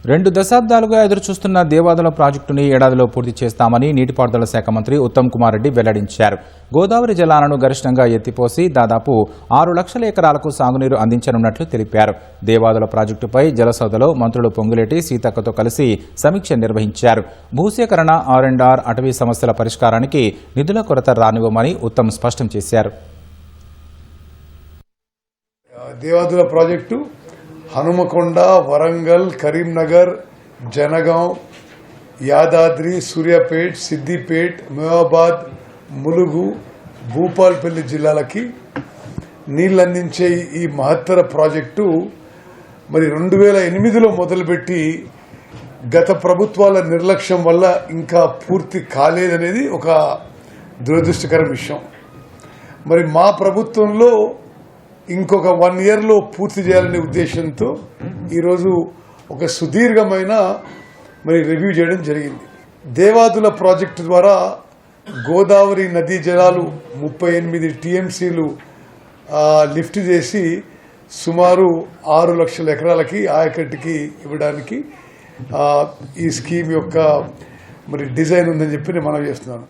2 దశాబ్దాలుగా ఎదురుచూస్తున్న దేవాదుల ప్రాజెక్టుని ఏడాదిలో పూర్తి చేస్తామని నీటిపారుదల శాఖ మంత్రి ఉత్తమ్ కుమార్ రెడ్డి వెల్లడించారు. గోదావరి జలాలను గరిష్టంగా ఎత్తిపోసి దాదాపు 6 లక్షల ఎకరాలకు సాగునీరు అందించనున్నట్లు తెలిపారు. దేవాదుల ప్రాజెక్టుపై జలసౌధలో మంత్రులు పొంగులేటి సీతక్కతో కలిసి సమీక్ష నిర్వహించారు. భూసేకరణ, ఆర్&ఆర్, అటవీ సమస్యల పరిష్కారానికి నిధుల కొరత రానివ్వమని ఉత్తమ్ స్పష్టం చేశారు. దేవాదుల ప్రాజెక్టు హనుమకొండ, వరంగల్, కరీంనగర్, జనగాం, యాదాద్రి, సూర్యాపేట్, సిద్దిపేట్, మహబూబాబాద్, ములుగు, భూపాల్పల్లి జిల్లాలకి నీళ్లందించే ఈ మహత్తర ప్రాజెక్టు మరి 2008లో మొదలుపెట్టి గత ప్రభుత్వాల నిర్లక్ష్యం వల్ల ఇంకా పూర్తి కాలేదనేది ఒక దురదృష్టకర విషయం. మరి మా ప్రభుత్వంలో ఇంకొక 1 yearలో పూర్తి చేయాలనే ఉద్దేశంతో ఈరోజు ఒక సుదీర్ఘమైన మరి రివ్యూ చేయడం జరిగింది. దేవాదుల ప్రాజెక్టు ద్వారా గోదావరి నదీ జలాలు 38 TMCలు లిఫ్ట్ చేసి సుమారు 6 లక్షల ఎకరాలకి ఆయకట్టుకి ఇవ్వడానికి ఈ స్కీమ్ యొక్క మరి డిజైన్ ఉందని చెప్పి నేను మనవి చేస్తున్నాను.